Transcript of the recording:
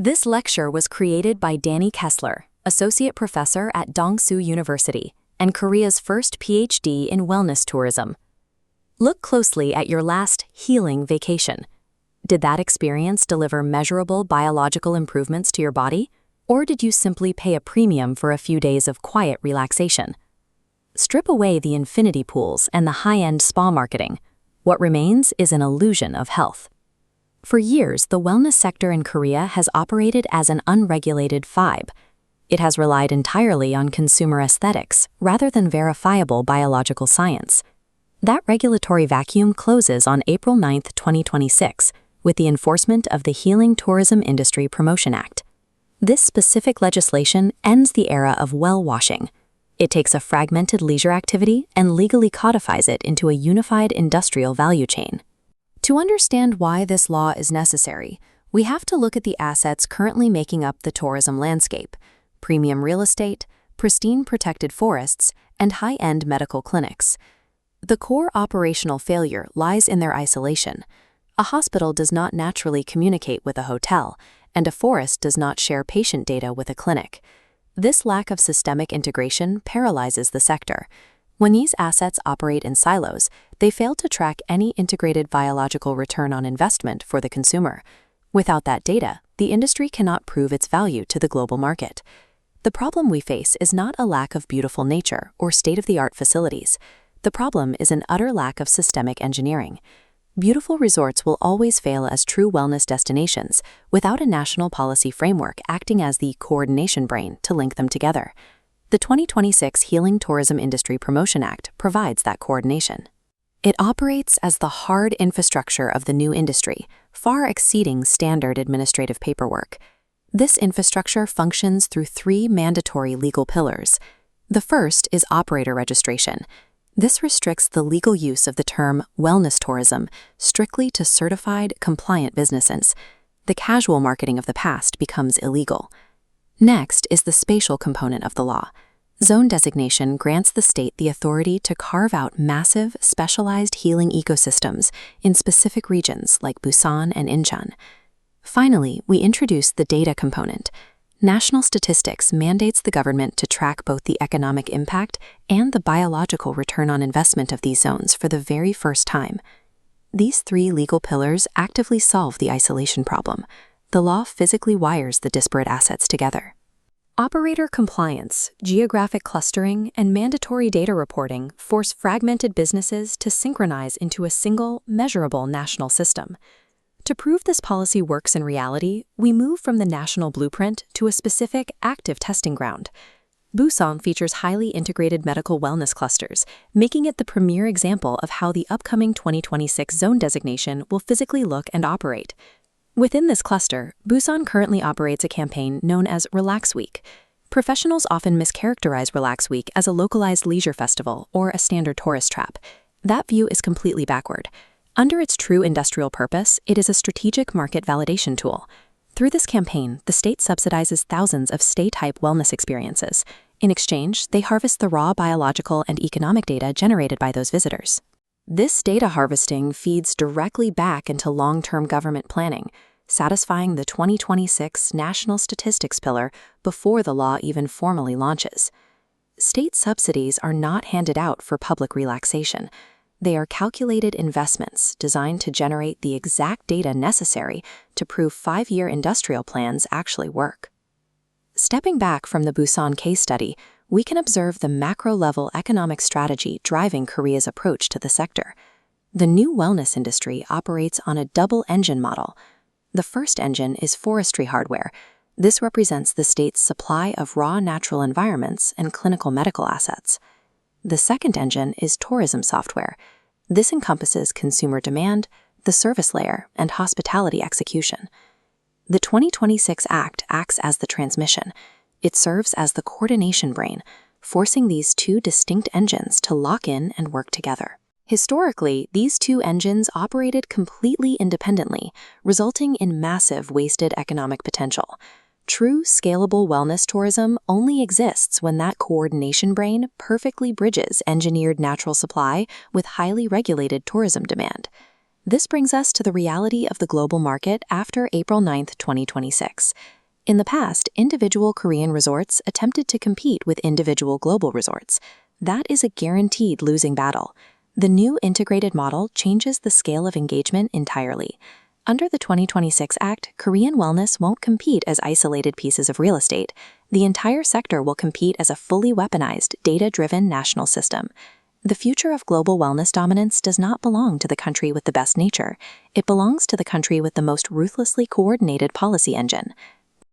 This lecture was created by Danny Kessler, Associate Professor at Dongsu University, and Korea's first PhD in wellness tourism. Look closely at your last healing vacation. Did that experience deliver measurable biological improvements to your body, or did you simply pay a premium for a few days of quiet relaxation? Strip away the infinity pools and the high-end spa marketing. What remains is an illusion of health. For years, the wellness sector in Korea has operated as an unregulated 𝗵. It has relied entirely on consumer aesthetics rather than verifiable biological science. That regulatory vacuum closes on April 9, 2026, with the enforcement of the Healing Tourism Industry Promotion Act. This specific legislation ends the era of well washing. It takes a fragmented leisure activity and legally codifies it into a unified industrial value chain. To understand why this law is necessary, we have to look at the assets currently making up the tourism landscape: premium real estate, pristine protected forests, and high-end medical clinics. The core operational failure lies in their isolation. A hospital does not naturally communicate with a hotel, and a forest does not share patient data with a clinic. This lack of systemic integration paralyzes the sector. When these assets operate in silos, they fail to track any integrated biological return on investment for the consumer. Without that data, the industry cannot prove its value to the global market. The problem we face is not a lack of beautiful nature or state-of-the-art facilities. The problem is an utter lack of systemic engineering. Beautiful resorts will always fail as true wellness destinations without a national policy framework acting as the coordination brain to link them together. The 2026 Healing Tourism Industry Promotion Act provides that coordination. It operates as the hard infrastructure of the new industry, far exceeding standard administrative paperwork. This infrastructure functions through three mandatory legal pillars. The first is operator registration. This restricts the legal use of the term wellness tourism strictly to certified, compliant businesses. The casual marketing of the past becomes illegal. Next is the spatial component of the law. Zone designation grants the state the authority to carve out massive, specialized healing ecosystems in specific regions like Busan and Incheon. Finally, we introduce the data component. National statistics mandates the government to track both the economic impact and the biological return on investment of these zones for the very first time. These three legal pillars actively solve the isolation problem. The law physically wires the disparate assets together. Operator compliance, geographic clustering, and mandatory data reporting force fragmented businesses to synchronize into a single, measurable national system. To prove this policy works in reality, we move from the national blueprint to a specific, active testing ground. Busan features highly integrated medical wellness clusters, making it the premier example of how the upcoming 2026 zone designation will physically look and operate. Within this cluster, Busan currently operates a campaign known as Relax Week. Professionals often mischaracterize Relax Week as a localized leisure festival or a standard tourist trap. That view is completely backward. Under its true industrial purpose, it is a strategic market validation tool. Through this campaign, the state subsidizes thousands of stay-type wellness experiences. In exchange, they harvest the raw biological and economic data generated by those visitors. This data harvesting feeds directly back into long-term government planning, satisfying the 2026 National Statistics Pillar before the law even formally launches. State subsidies are not handed out for public relaxation. They are calculated investments designed to generate the exact data necessary to prove 5-year industrial plans actually work. Stepping back from the Busan case study, we can observe the macro-level economic strategy driving Korea's approach to the sector. The new wellness industry operates on a double-engine model. The first engine is forestry hardware. This represents the state's supply of raw natural environments and clinical medical assets. The second engine is tourism software. This encompasses consumer demand, the service layer, and hospitality execution. The 2026 Act acts as the transmission. It serves as the coordination brain, forcing these two distinct engines to lock in and work together. Historically, these two engines operated completely independently, resulting in massive wasted economic potential. True scalable wellness tourism only exists when that coordination brain perfectly bridges engineered natural supply with highly regulated tourism demand. This brings us to the reality of the global market after April 9, 2026. In the past, individual Korean resorts attempted to compete with individual global resorts. That is a guaranteed losing battle. The new integrated model changes the scale of engagement entirely. Under the 2026 Act, Korean wellness won't compete as isolated pieces of real estate. The entire sector will compete as a fully weaponized, data-driven national system. The future of global wellness dominance does not belong to the country with the best nature. It belongs to the country with the most ruthlessly coordinated policy engine.